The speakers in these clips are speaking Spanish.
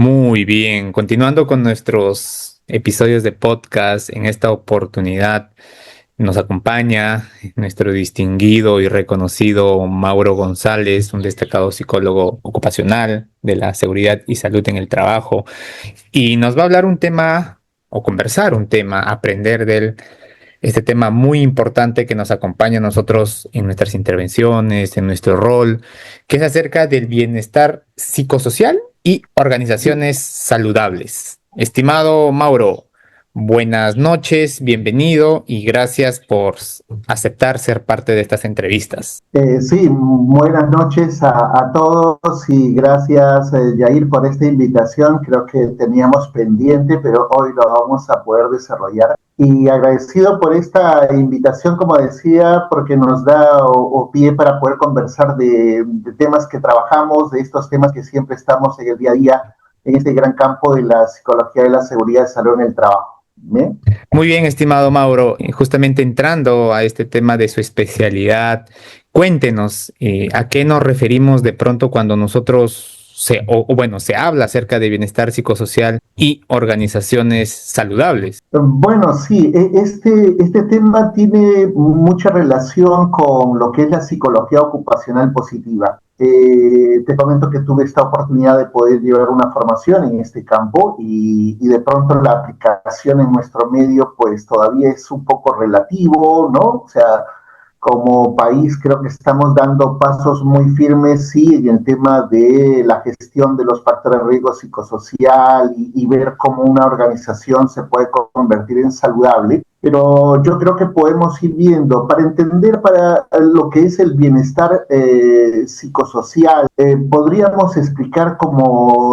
Muy bien, continuando con nuestros episodios de podcast, en esta oportunidad nos acompaña nuestro distinguido y reconocido Mauro González, un destacado psicólogo ocupacional de la seguridad y salud en el trabajo, y nos va a hablar un tema o conversar un tema, aprender de él, este tema muy importante que nos acompaña a nosotros en nuestras intervenciones, en nuestro rol, que es acerca del bienestar psicosocial y organizaciones saludables. Estimado Mauro, buenas noches, bienvenido y gracias por aceptar ser parte de estas entrevistas. Sí, buenas noches a todos y gracias, Yair, por esta invitación. Creo que teníamos pendiente, pero hoy lo vamos a poder desarrollar. Y agradecido por esta invitación, como decía, porque nos da o pie para poder conversar de temas que trabajamos, de estos temas que siempre estamos en el día a día, en este gran campo de la psicología de la seguridad de salud en el trabajo. ¿Bien? Muy bien, estimado Mauro, justamente entrando a este tema de su especialidad, cuéntenos a qué nos referimos de pronto cuando nosotros se habla acerca de bienestar psicosocial y organizaciones saludables. Bueno, sí, este tema tiene mucha relación con lo que es la psicología ocupacional positiva. Te comento que tuve esta oportunidad de poder llevar una formación en este campo y de pronto la aplicación en nuestro medio pues todavía es un poco relativo, ¿no? O sea, como país creo que estamos dando pasos muy firmes, sí, en el tema de la gestión de los factores de riesgo psicosocial y ver cómo una organización se puede convertir en saludable. Pero yo creo que podemos ir viendo, para entender para lo que es el bienestar psicosocial, podríamos explicar como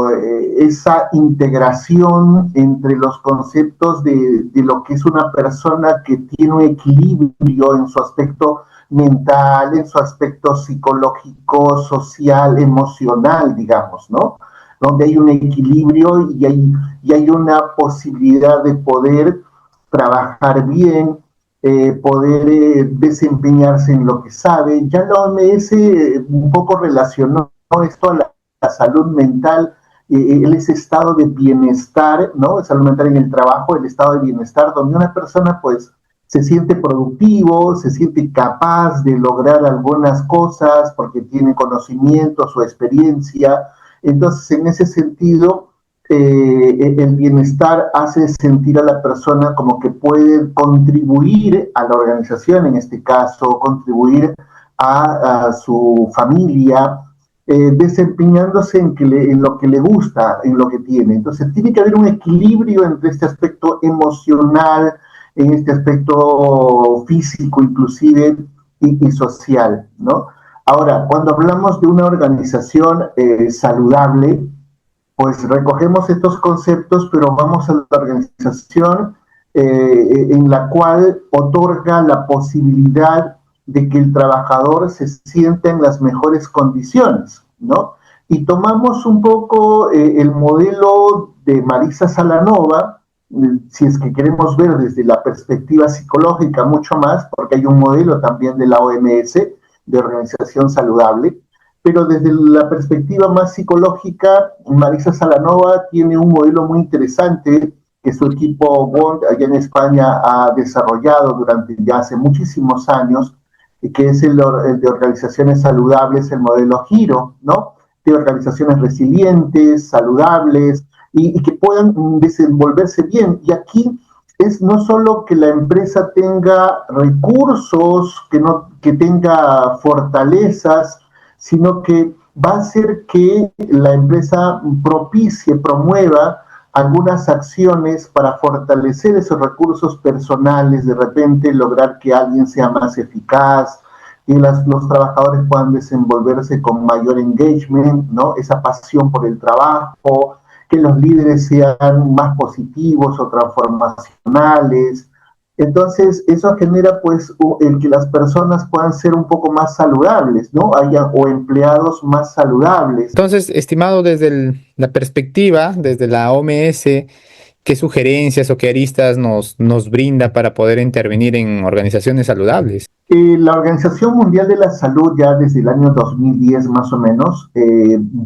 esa integración entre los conceptos de lo que es una persona que tiene un equilibrio en su aspecto mental, en su aspecto psicológico, social, emocional, digamos, ¿no? Donde hay un equilibrio y hay una posibilidad de poder trabajar bien, poder desempeñarse en lo que sabe. Ya la OMS un poco relacionó esto a la salud mental, ese estado de bienestar, ¿no? Salud mental en el trabajo, el estado de bienestar, donde una persona pues se siente productivo, se siente capaz de lograr algunas cosas porque tiene conocimientos o experiencia. Entonces, en ese sentido, el bienestar hace sentir a la persona como que puede contribuir a la organización, en este caso, contribuir a su familia, desempeñándose en lo que le gusta, en lo que tiene. Entonces, tiene que haber un equilibrio entre este aspecto emocional, en este aspecto físico inclusive y social, ¿no? Ahora, cuando hablamos de una organización saludable, pues recogemos estos conceptos, pero vamos a la organización en la cual otorga la posibilidad de que el trabajador se sienta en las mejores condiciones, ¿no? Y tomamos un poco el modelo de Marisa Salanova, si es que queremos ver desde la perspectiva psicológica mucho más, porque hay un modelo también de la OMS, de organización saludable, pero desde la perspectiva más psicológica, Marisa Salanova tiene un modelo muy interesante que su equipo Bond allá en España ha desarrollado durante ya hace muchísimos años, que es el de organizaciones saludables, el modelo Giro, ¿no? De organizaciones resilientes, saludables y que puedan desenvolverse bien. Y aquí es no solo que la empresa tenga recursos, que tenga fortalezas, sino que va a hacer que la empresa propicie, promueva algunas acciones para fortalecer esos recursos personales, de repente lograr que alguien sea más eficaz, que los trabajadores puedan desenvolverse con mayor engagement, ¿no? Esa pasión por el trabajo, que los líderes sean más positivos o transformacionales. Entonces, eso genera pues el que las personas puedan ser un poco más saludables, ¿no? Haya o empleados más saludables. Entonces, estimado, desde la perspectiva, desde la OMS, ¿Qué sugerencias o qué aristas nos brinda para poder intervenir en organizaciones saludables? La Organización Mundial de la Salud ya desde el año 2010 más o menos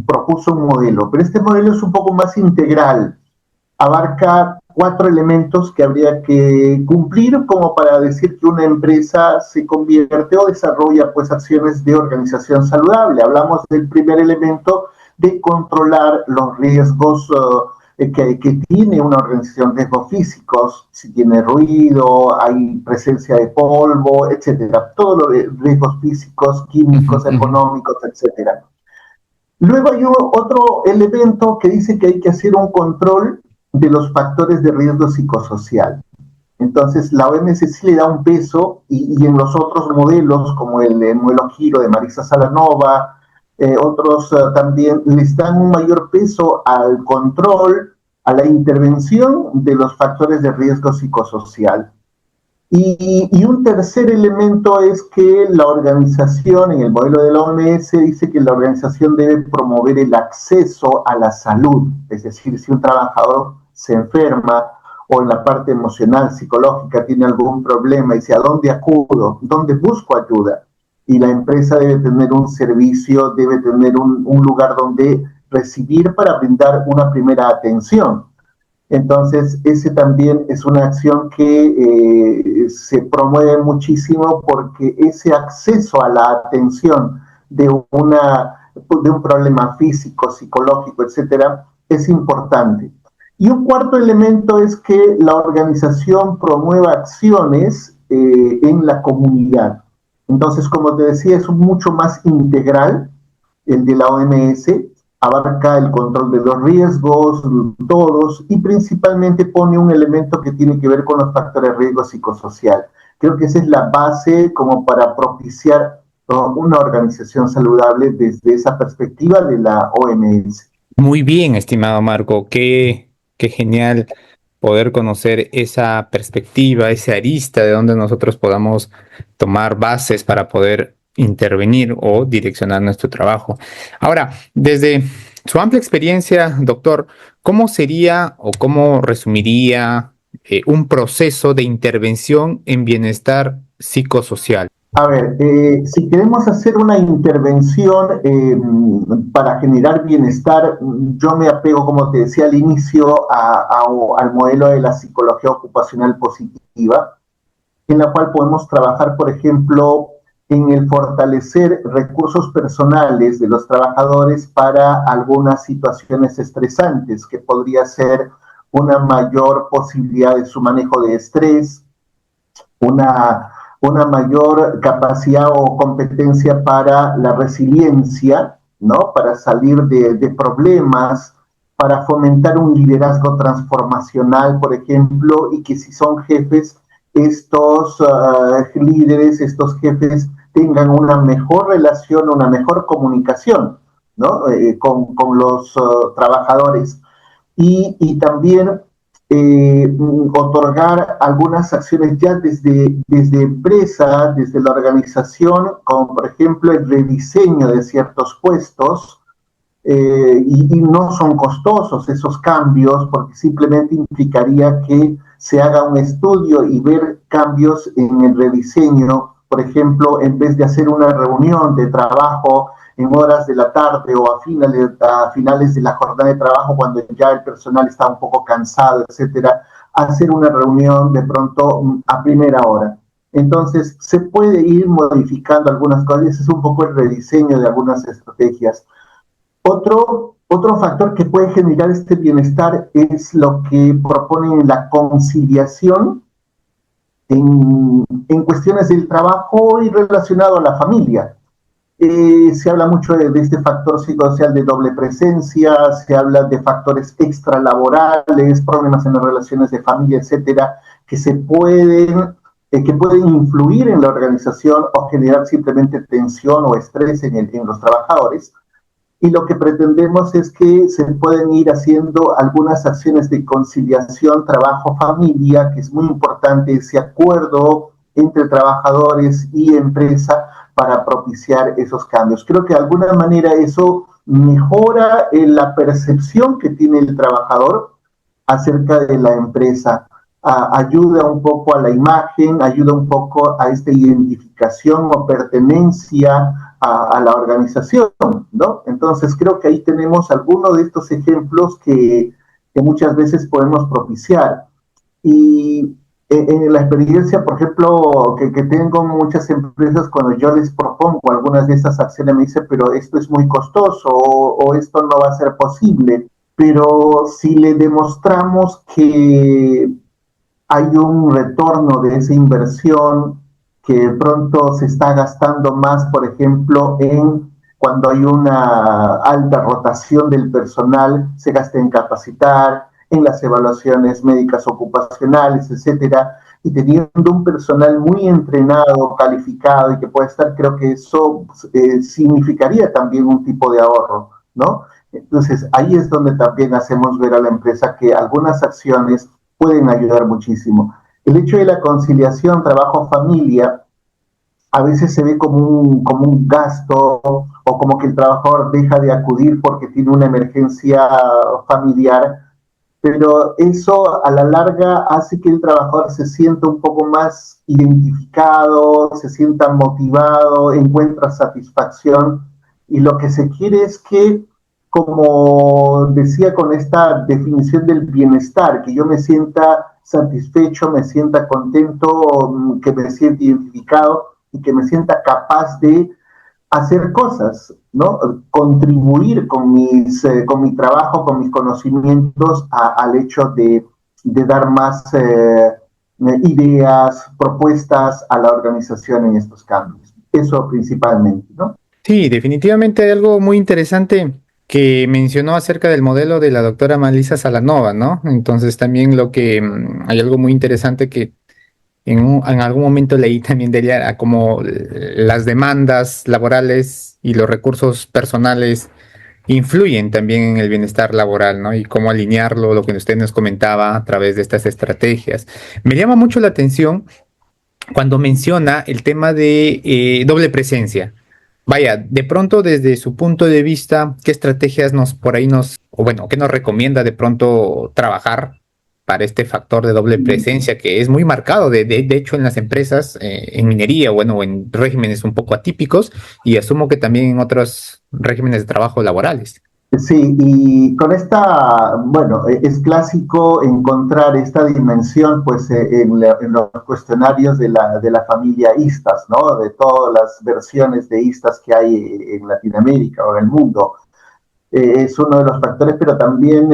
propuso un modelo, pero este modelo es un poco más integral, abarca 4 elementos que habría que cumplir como para decir que una empresa se convierte o desarrolla pues acciones de organización saludable. Hablamos del primer elemento de controlar los riesgos que tiene una organización, riesgos físicos, si tiene ruido, hay presencia de polvo, etcétera, todos los riesgos físicos, químicos, económicos, etcétera. Luego hay otro elemento que dice que hay que hacer un control de los factores de riesgo psicosocial. Entonces, la OMS sí le da un peso y en los otros modelos, como el modelo Giro de Marisa Salanova, otros también les dan un mayor peso al control, a la intervención de los factores de riesgo psicosocial. Y un tercer elemento es que la organización, en el modelo de la OMS, dice que la organización debe promover el acceso a la salud. Es decir, si un trabajador se enferma o en la parte emocional, psicológica, tiene algún problema y dice, ¿a dónde acudo? ¿Dónde busco ayuda? Y la empresa debe tener un servicio, debe tener un lugar donde recibir para brindar una primera atención. Entonces, ese también es una acción que se promueve muchísimo porque ese acceso a la atención de un problema físico, psicológico, etcétera, es importante. Y un cuarto elemento es que la organización promueva acciones en la comunidad. Entonces, como te decía, es mucho más integral el de la OMS, abarca el control de los riesgos, todos, y principalmente pone un elemento que tiene que ver con los factores de riesgo psicosocial. Creo que esa es la base como para propiciar una organización saludable desde esa perspectiva de la OMS. Muy bien, estimado Marco, qué genial poder conocer esa perspectiva, esa arista de donde nosotros podamos tomar bases para poder intervenir o direccionar nuestro trabajo. Ahora, desde su amplia experiencia, doctor, ¿cómo sería o cómo resumiría un proceso de intervención en bienestar psicosocial? A ver, si queremos hacer una intervención para generar bienestar, yo me apego, como te decía al inicio, al modelo de la psicología ocupacional positiva, en la cual podemos trabajar, por ejemplo, en el fortalecer recursos personales de los trabajadores para algunas situaciones estresantes, que podría ser una mayor posibilidad de su manejo de estrés, una mayor capacidad o competencia para la resiliencia, ¿no? Para salir de problemas, para fomentar un liderazgo transformacional, por ejemplo, y que si son jefes, estos líderes, estos jefes tengan una mejor relación, una mejor comunicación, ¿no? Con los trabajadores. Y también otorgar algunas acciones ya desde empresa, desde la organización, como por ejemplo el rediseño de ciertos puestos, y no son costosos esos cambios porque simplemente implicaría que se haga un estudio y ver cambios en el rediseño. Por ejemplo, en vez de hacer una reunión de trabajo en horas de la tarde o a finales de la jornada de trabajo cuando ya el personal está un poco cansado, etcétera, hacer una reunión de pronto a primera hora. Entonces, se puede ir modificando algunas cosas, ese es un poco el rediseño de algunas estrategias. Otro factor que puede generar este bienestar es lo que proponen la conciliación en cuestiones del trabajo y relacionado a la familia. Se habla mucho de este factor psicosocial de doble presencia, se habla de factores extralaborales, problemas en las relaciones de familia, etcétera, que pueden influir en la organización o generar simplemente tensión o estrés en los trabajadores. Y lo que pretendemos es que se pueden ir haciendo algunas acciones de conciliación trabajo-familia, que es muy importante ese acuerdo entre trabajadores y empresa para propiciar esos cambios. Creo que de alguna manera eso mejora la percepción que tiene el trabajador acerca de la empresa. Ayuda un poco a la imagen, ayuda un poco a esta identificación o pertenencia a la organización, ¿no? Entonces creo que ahí tenemos algunos de estos ejemplos que muchas veces podemos propiciar. Y en la experiencia, por ejemplo, que tengo muchas empresas, cuando yo les propongo algunas de estas acciones, me dicen, pero esto es muy costoso o esto no va a ser posible. Pero si le demostramos que hay un retorno de esa inversión, que pronto se está gastando más, por ejemplo, en cuando hay una alta rotación del personal, se gasta en capacitar, en las evaluaciones médicas ocupacionales, etcétera, y teniendo un personal muy entrenado, calificado y que puede estar, creo que eso significaría también un tipo de ahorro, ¿no? Entonces, ahí es donde también hacemos ver a la empresa que algunas acciones pueden ayudar muchísimo. El hecho de la conciliación trabajo-familia a veces se ve como un gasto o como que el trabajador deja de acudir porque tiene una emergencia familiar, pero eso a la larga hace que el trabajador se sienta un poco más identificado, se sienta motivado, encuentra satisfacción y lo que se quiere es que, como decía con esta definición del bienestar, que yo me sienta satisfecho, me sienta contento, que me sienta identificado y que me sienta capaz de hacer cosas, ¿no? Contribuir con mi trabajo, con mis conocimientos al hecho de dar más ideas, propuestas a la organización en estos cambios. Eso principalmente, ¿no? Sí, definitivamente hay algo muy interesante que mencionó acerca del modelo de la doctora Malisa Salanova, ¿no? Entonces también hay algo muy interesante que en algún momento leí también de ella, como las demandas laborales y los recursos personales influyen también en el bienestar laboral, ¿no? Y cómo alinearlo, lo que usted nos comentaba a través de estas estrategias. Me llama mucho la atención cuando menciona el tema de doble presencia. Vaya, de pronto desde su punto de vista, ¿qué estrategias o bueno, qué nos recomienda de pronto trabajar para este factor de doble presencia que es muy marcado, de hecho, en las empresas, en minería, bueno, o en regímenes un poco atípicos, y asumo que también en otros regímenes de trabajo laborales? Sí, y con esta, bueno, es clásico encontrar esta dimensión pues en los cuestionarios de la familia ISTAS, ¿no? De todas las versiones de ISTAS que hay en Latinoamérica o en el mundo. Es uno de los factores, pero también,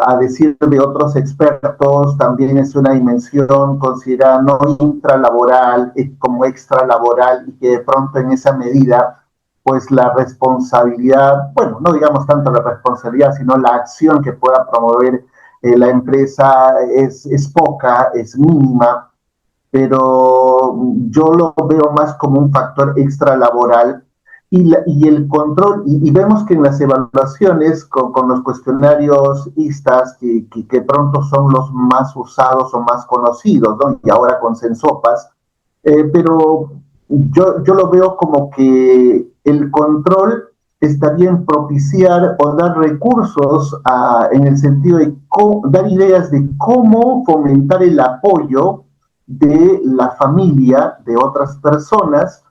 a decir de otros expertos, también es una dimensión considerada no intralaboral, como extralaboral, y que de pronto en esa medida pues la responsabilidad, bueno, no digamos tanto la responsabilidad, sino la acción que pueda promover la empresa es poca, es mínima, pero yo lo veo más como un factor extralaboral y el control, y vemos que en las evaluaciones con los cuestionarios ISTAS, que pronto son los más usados o más conocidos, ¿no? Y ahora con Sensopas, pero yo lo veo como que el control está bien propiciar o dar recursos en el sentido de dar ideas de cómo fomentar el apoyo de la familia, de otras personas,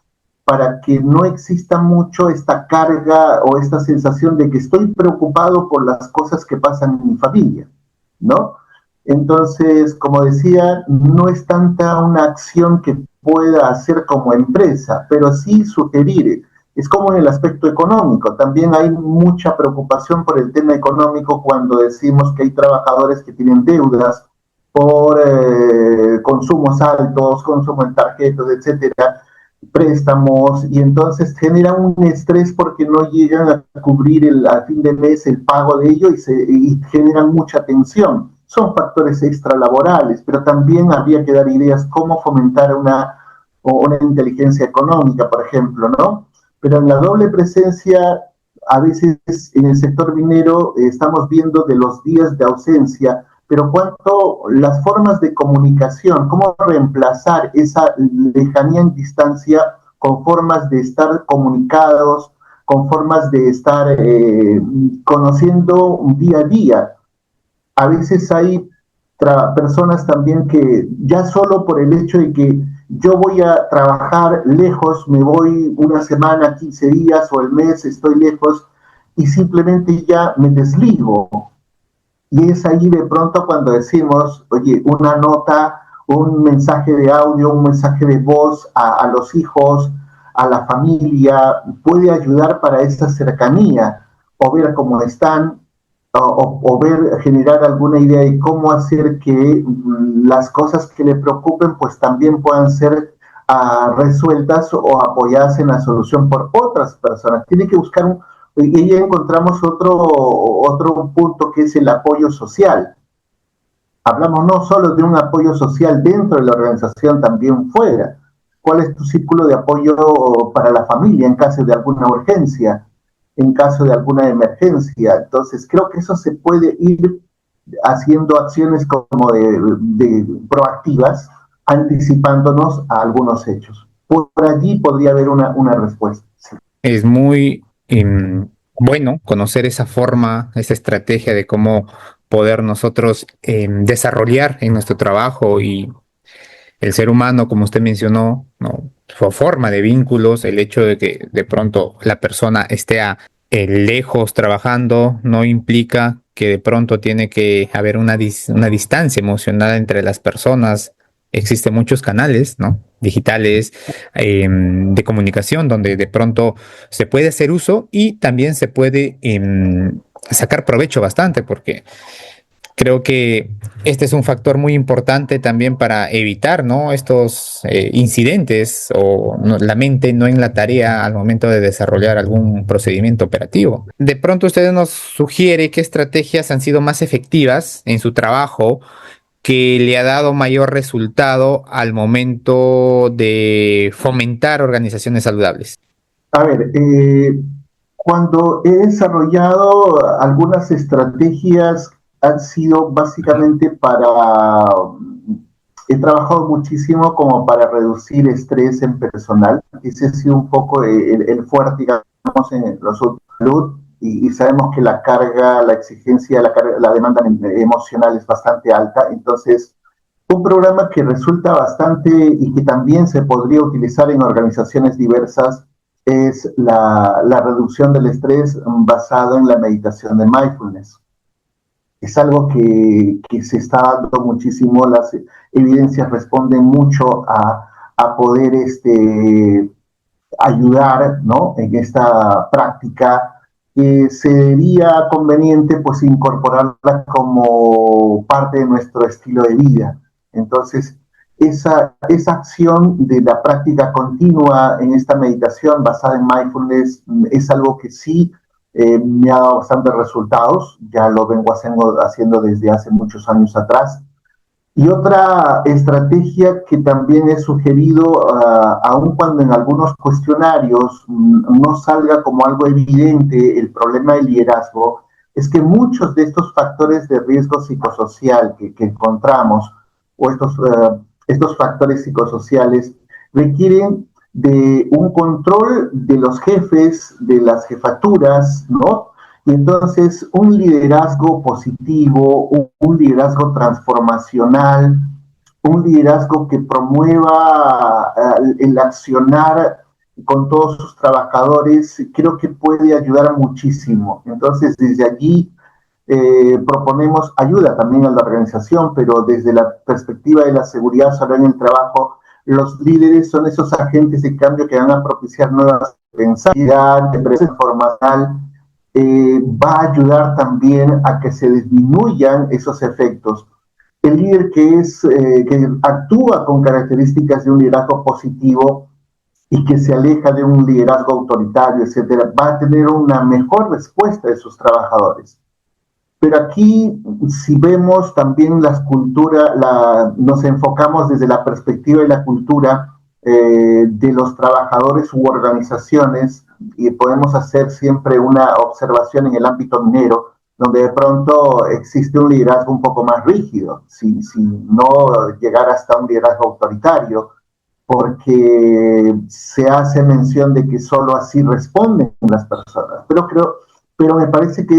para que no exista mucho esta carga o esta sensación de que estoy preocupado por las cosas que pasan en mi familia, ¿no? Entonces, como decía, no es tanta una acción que pueda hacer como empresa, pero sí sugerir. Es como en el aspecto económico. También hay mucha preocupación por el tema económico cuando decimos que hay trabajadores que tienen deudas por consumos altos, consumo en tarjetas, etcétera, préstamos, y entonces genera un estrés porque no llegan a cubrir a fin de mes el pago de ello y generan mucha tensión. Son factores extralaborales, pero también habría que dar ideas cómo fomentar una inteligencia económica, por ejemplo, ¿no? Pero en la doble presencia, a veces en el sector minero estamos viendo de los días de ausencia, pero cuánto las formas de comunicación, cómo reemplazar esa lejanía en distancia con formas de estar comunicados, con formas de estar conociendo día a día. a veces hay personas también que ya solo por el hecho de que yo voy a trabajar lejos, me voy una semana, 15 días o el mes, estoy lejos y simplemente ya me desligo. Y es ahí de pronto cuando decimos, oye, una nota, un mensaje de audio, un mensaje de voz a los hijos, a la familia, puede ayudar para esa cercanía, o ver cómo están, o ver, generar alguna idea de cómo hacer que las cosas que le preocupen pues también puedan ser resueltas o apoyadas en la solución por otras personas. Tiene que buscar y ahí encontramos otro punto que es el apoyo social. Hablamos no solo de un apoyo social dentro de la organización, también fuera. ¿Cuál es tu círculo de apoyo para la familia en caso de alguna urgencia, en caso de alguna emergencia? Entonces, creo que eso se puede ir haciendo acciones como de proactivas, anticipándonos a algunos hechos. Por allí podría haber una respuesta. Sí. Es muy bueno conocer esa forma, esa estrategia de cómo poder nosotros desarrollar en nuestro trabajo y el ser humano, como usted mencionó, ¿no? Su forma de vínculos, el hecho de que de pronto la persona esté lejos trabajando, no implica que de pronto tiene que haber una distancia emocional entre las personas. Existen muchos canales, ¿no? Digitales, de comunicación, donde de pronto se puede hacer uso y también se puede sacar provecho bastante, porque creo que este es un factor muy importante también para evitar, ¿no? Estos incidentes o no, la mente no en la tarea al momento de desarrollar algún procedimiento operativo. De pronto usted nos sugiere qué estrategias han sido más efectivas en su trabajo que le ha dado mayor resultado al momento de fomentar organizaciones saludables. A ver, cuando he desarrollado algunas estrategias, han sido básicamente he trabajado muchísimo como para reducir estrés en personal. Ese ha sido un poco el fuerte, digamos, en los salud, y sabemos que la carga, la exigencia, la demanda emocional es bastante alta. Entonces, un programa que resulta bastante y que también se podría utilizar en organizaciones diversas es la reducción del estrés basado en la meditación de mindfulness. Es algo que se está dando muchísimo, las evidencias responden mucho a poder ayudar, ¿no? En esta práctica, que sería conveniente pues incorporarla como parte de nuestro estilo de vida. Entonces, esa acción de la práctica continua en esta meditación basada en mindfulness es algo que sí me ha dado bastantes resultados, ya lo vengo haciendo desde hace muchos años atrás. Y otra estrategia que también he sugerido, aun cuando en algunos cuestionarios no salga como algo evidente el problema del liderazgo, es que muchos de estos factores de riesgo psicosocial que encontramos, o estos factores psicosociales, requieren de un control de los jefes, de las jefaturas, ¿no? Y entonces un liderazgo positivo, un liderazgo transformacional, un liderazgo que promueva el accionar con todos sus trabajadores, creo que puede ayudar muchísimo. Entonces, desde allí proponemos ayuda también a la organización, pero desde la perspectiva de la seguridad salud en el trabajo, los líderes son esos agentes de cambio que van a propiciar nuevas pensadas, de presencia formal, va a ayudar también a que se disminuyan esos efectos. El líder que actúa con características de un liderazgo positivo y que se aleja de un liderazgo autoritario, etcétera, va a tener una mejor respuesta de sus trabajadores. Pero aquí, si vemos también las culturas, nos enfocamos desde la perspectiva de la cultura de los trabajadores u organizaciones, y podemos hacer siempre una observación en el ámbito minero, donde de pronto existe un liderazgo un poco más rígido, sin no llegar hasta un liderazgo autoritario, porque se hace mención de que solo así responden las personas. Pero me parece que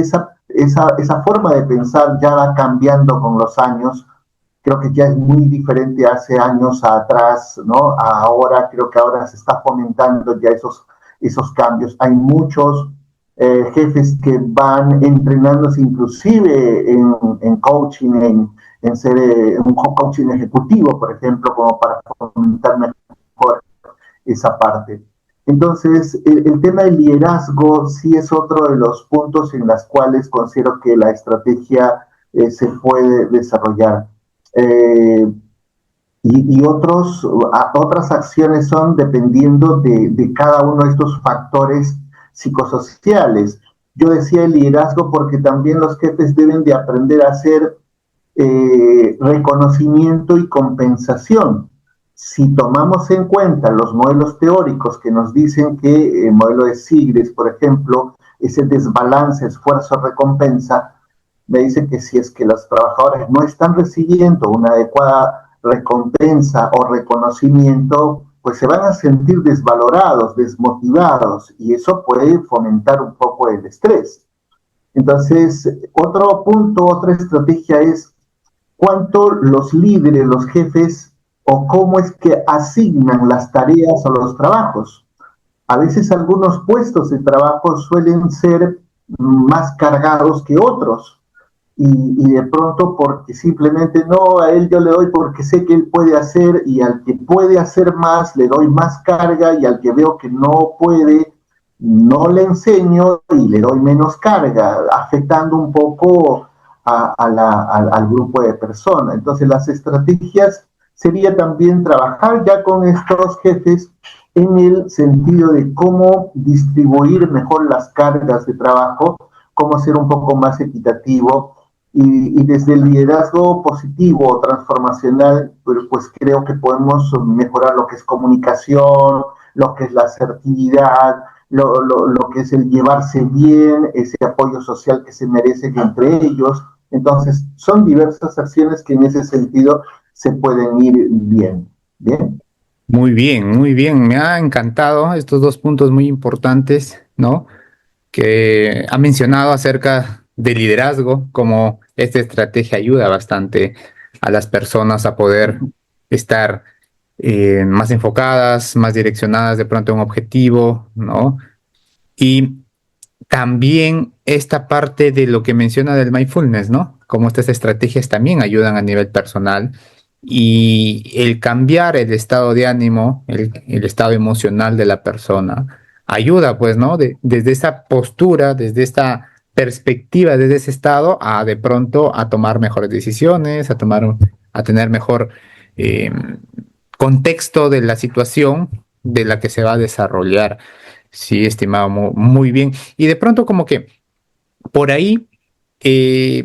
esa forma de pensar ya va cambiando con los años. Creo que ya es muy diferente hace años atrás, ¿no? Ahora, creo que ahora se está fomentando ya esos cambios. Hay muchos jefes que van entrenándose inclusive en coaching, en ser un coaching ejecutivo, por ejemplo, como para fomentar mejor esa parte. Entonces, el tema del liderazgo sí es otro de los puntos en los cuales considero que la estrategia se puede desarrollar. Eh, otras acciones son dependiendo de cada uno de estos factores psicosociales. Yo decía el liderazgo porque también los jefes deben de aprender a hacer reconocimiento y compensación. Si tomamos en cuenta los modelos teóricos que nos dicen que el modelo de Sigres, por ejemplo, ese desbalance esfuerzo-recompensa, me dice que si es que los trabajadores no están recibiendo una adecuada recompensa o reconocimiento, pues se van a sentir desvalorados, desmotivados, y eso puede fomentar un poco el estrés. Entonces, otro punto, otra estrategia es cuánto los líderes, los jefes, o cómo es que asignan las tareas o los trabajos. A veces algunos puestos de trabajo suelen ser más cargados que otros. Y de pronto porque simplemente no, a él yo le doy porque sé que él puede hacer, y al que puede hacer más le doy más carga, y al que veo que no puede no le enseño y le doy menos carga, afectando un poco al grupo de personas. Entonces las estrategias sería también trabajar ya con estos jefes en el sentido de cómo distribuir mejor las cargas de trabajo, cómo ser un poco más equitativo. Y desde el liderazgo positivo o transformacional, pues creo que podemos mejorar lo que es comunicación, lo que es la asertividad, lo que es el llevarse bien, ese apoyo social que se merecen entre ellos. Entonces, son diversas acciones que en ese sentido se pueden ir bien. ¿Bien? Muy bien, muy bien. Me ha encantado estos dos puntos muy importantes, ¿no? Que ha mencionado acerca del liderazgo, como esta estrategia ayuda bastante a las personas a poder estar más enfocadas, más direccionadas de pronto a un objetivo, ¿no? Y también esta parte de lo que menciona del mindfulness, ¿no? Como estas estrategias también ayudan a nivel personal, y el cambiar el estado de ánimo, el estado emocional de la persona, ayuda, pues, ¿no? Desde esa postura, desde esta perspectiva, desde ese estado, a de pronto a tomar mejores decisiones, a tener mejor eh, contexto de la situación de la que se va a desarrollar. Sí, estimado, muy bien. Y de pronto como que por ahí eh,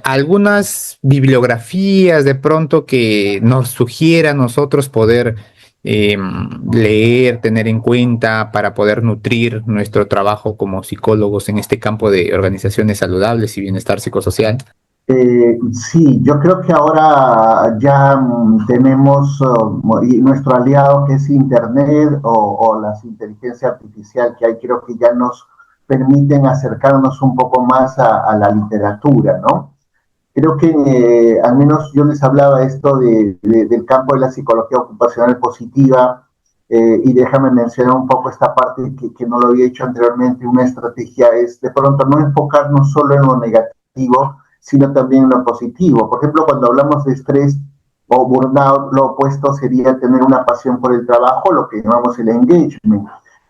algunas bibliografías de pronto que nos sugiera a nosotros poder eh, leer, tener en cuenta para poder nutrir nuestro trabajo como psicólogos en este campo de organizaciones saludables y bienestar psicosocial. Sí, yo creo que ahora ya tenemos nuestro aliado que es Internet o las inteligencias artificiales que hay, creo que ya nos permiten acercarnos un poco más a la literatura, ¿no? Creo que al menos yo les hablaba esto del campo de la psicología ocupacional positiva, y déjame mencionar un poco esta parte que no lo había hecho anteriormente. Una estrategia es de pronto no enfocarnos solo en lo negativo, sino también en lo positivo. Por ejemplo, cuando hablamos de estrés o burnout, lo opuesto sería tener una pasión por el trabajo, lo que llamamos el engagement.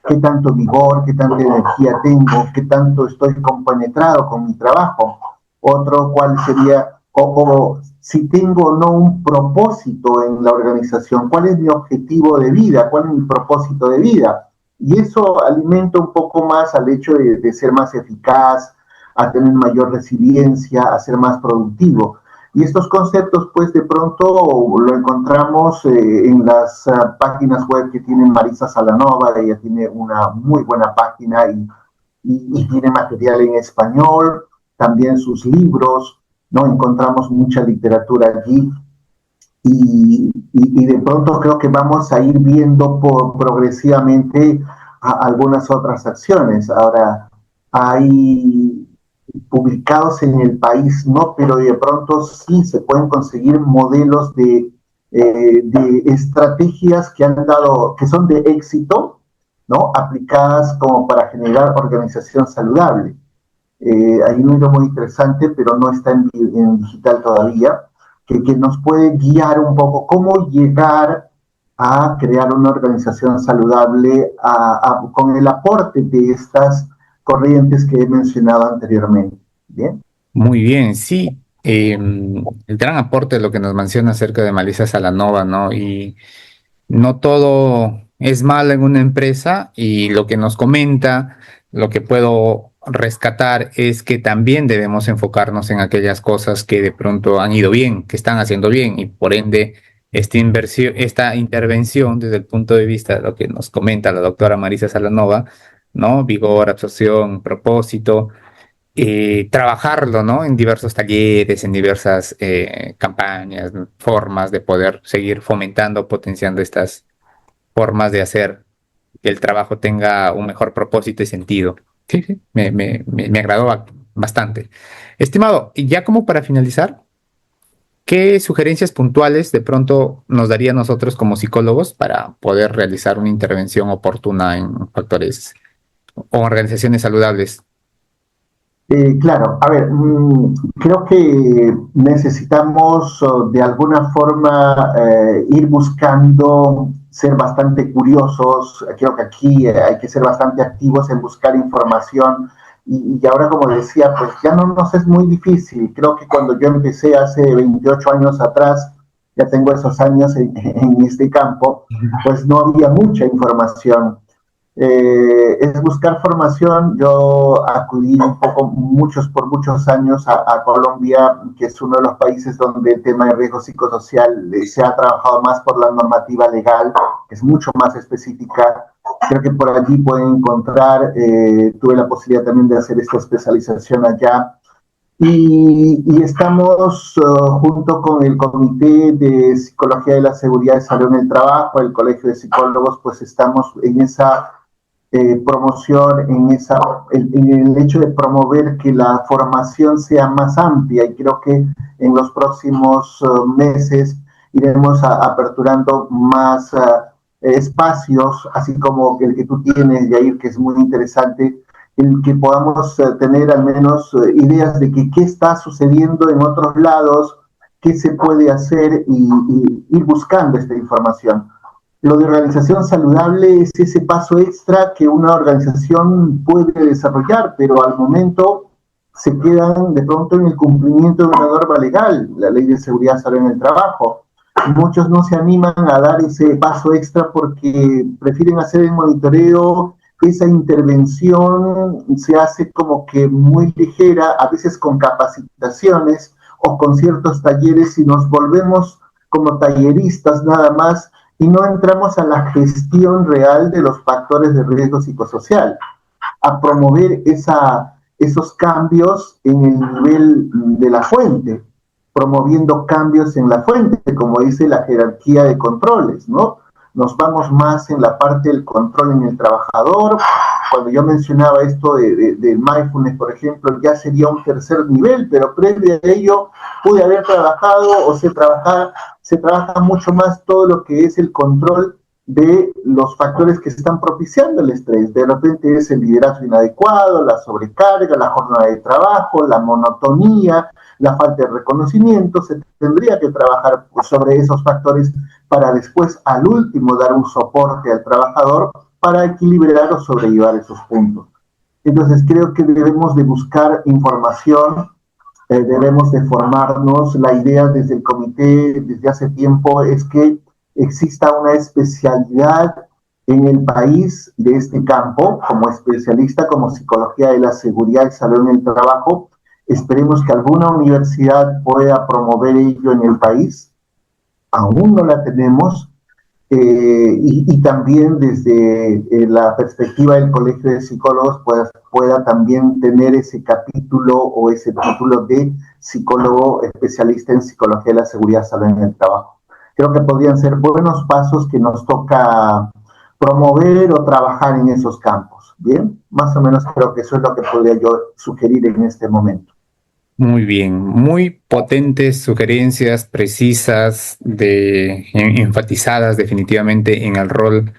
¿Qué tanto vigor, qué tanta energía tengo, qué tanto estoy compenetrado con mi trabajo? Otro, ¿cuál sería, o si tengo o no un propósito en la organización? ¿Cuál es mi objetivo de vida? ¿Cuál es mi propósito de vida? Y eso alimenta un poco más al hecho de ser más eficaz, a tener mayor resiliencia, a ser más productivo. Y estos conceptos, pues de pronto lo encontramos en las páginas web que tiene Marisa Salanova. Ella tiene una muy buena página y tiene material en español, también sus libros, ¿no? Encontramos mucha literatura allí. Y de pronto creo que vamos a ir viendo progresivamente algunas otras acciones. Ahora, hay publicados en el país, ¿no? Pero de pronto sí se pueden conseguir modelos de estrategias que han dado, que son de éxito, ¿no? Aplicadas como para generar organización saludable. Hay un libro muy interesante, pero no está en digital todavía, que nos puede guiar un poco cómo llegar a crear una organización saludable con el aporte de estas corrientes que he mencionado anteriormente. ¿Bien? Muy bien, sí. El gran aporte de lo que nos menciona acerca de Melissa Salanova, ¿no? Y no todo es malo en una empresa, y lo que nos comenta, lo que puedo rescatar es que también debemos enfocarnos en aquellas cosas que de pronto han ido bien, que están haciendo bien, y por ende esta intervención desde el punto de vista de lo que nos comenta la doctora Melissa Salanova, ¿no? Vigor, absorción, propósito, trabajarlo, ¿no? En diversos talleres, en diversas campañas, formas de poder seguir fomentando, potenciando estas formas de hacer que el trabajo tenga un mejor propósito y sentido. Sí, sí, me agradó bastante. Estimado, y ya como para finalizar, ¿qué sugerencias puntuales de pronto nos daría a nosotros como psicólogos para poder realizar una intervención oportuna en factores o organizaciones saludables? Claro, a ver, creo que necesitamos de alguna forma ir buscando ser bastante curiosos. Creo que aquí hay que ser bastante activos en buscar información y ahora, como decía, pues ya no nos es muy difícil. Creo que cuando yo empecé hace 28 años atrás, ya tengo esos años en este campo, pues no había mucha información. Es buscar formación. Yo acudí un poco, por muchos años a Colombia, que es uno de los países donde el tema de riesgo psicosocial se ha trabajado más por la normativa legal, que es mucho más específica. Creo que por allí pueden encontrar, tuve la posibilidad también de hacer esta especialización allá. Y estamos junto con el Comité de Psicología de la Seguridad y Salud en el Trabajo, el Colegio de Psicólogos, pues estamos en esa promoción, en el hecho de promover que la formación sea más amplia, y creo que en los próximos meses iremos aperturando más espacios, así como el que tú tienes, Yair, que es muy interesante, en que podamos tener al menos ideas de qué está sucediendo en otros lados, qué se puede hacer y ir buscando esta información. Lo de organización saludable es ese paso extra que una organización puede desarrollar, pero al momento se quedan de pronto en el cumplimiento de una norma legal, la Ley de Seguridad Salud en el Trabajo. Muchos no se animan a dar ese paso extra porque prefieren hacer el monitoreo. Esa intervención se hace como que muy ligera, a veces con capacitaciones o con ciertos talleres, y nos volvemos como talleristas nada más, y no entramos a la gestión real de los factores de riesgo psicosocial, a promover esos cambios en el nivel de la fuente, promoviendo cambios en la fuente, como dice la jerarquía de controles, ¿no? Nos vamos más en la parte del control en el trabajador. Cuando yo mencionaba esto del mindfulness, por ejemplo, ya sería un tercer nivel, pero previo a ello pude haber trabajado o se trabaja mucho más todo lo que es el control de los factores que están propiciando el estrés. De repente es el liderazgo inadecuado, la sobrecarga, la jornada de trabajo, la monotonía, la falta de reconocimiento. Se tendría que trabajar sobre esos factores para después, al último, dar un soporte al trabajador para equilibrar o sobrellevar esos puntos. Entonces creo que debemos de buscar información, debemos de formarnos. La idea desde el comité, desde hace tiempo, es que exista una especialidad en el país de este campo, como especialista, como psicología de la seguridad y salud en el trabajo. Esperemos que alguna universidad pueda promover ello en el país. Aún no la tenemos. Y también desde la perspectiva del Colegio de Psicólogos pueda también tener ese capítulo o ese título de psicólogo especialista en psicología de la seguridad y salud en el trabajo. Creo que podrían ser buenos pasos que nos toca promover o trabajar en esos campos. Bien, más o menos creo que eso es lo que podría yo sugerir en este momento. Muy bien, muy potentes sugerencias precisas, enfatizadas definitivamente en el rol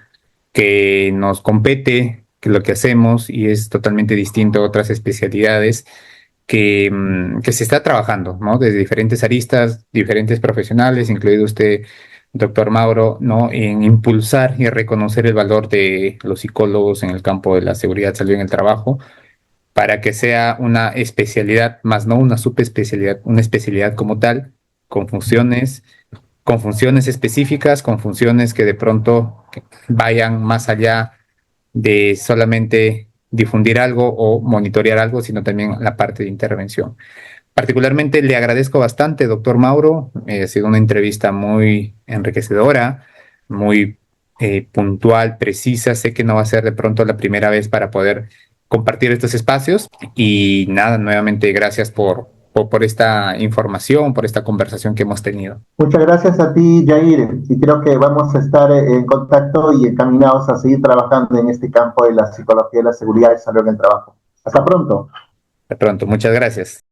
que nos compete, que lo que hacemos y es totalmente distinto a otras especialidades que se está trabajando, ¿no? Desde diferentes aristas, diferentes profesionales, incluido usted, doctor Mauro, ¿no? En impulsar y reconocer el valor de los psicólogos en el campo de la seguridad, salud en el trabajo para que sea una especialidad, más no una subespecialidad, una especialidad como tal, con funciones, con funciones específicas, con funciones que de pronto vayan más allá de solamente difundir algo o monitorear algo, sino también la parte de intervención. Particularmente le agradezco bastante, doctor Mauro. Ha sido una entrevista muy enriquecedora, muy puntual, precisa. Sé que no va a ser de pronto la primera vez para poder compartir estos espacios. Y nada, nuevamente gracias por esta información, por esta conversación que hemos tenido. Muchas gracias a ti, Jair, y creo que vamos a estar en contacto y encaminados a seguir trabajando en este campo de la psicología, la seguridad y salud en el trabajo. Hasta pronto. De pronto, muchas gracias.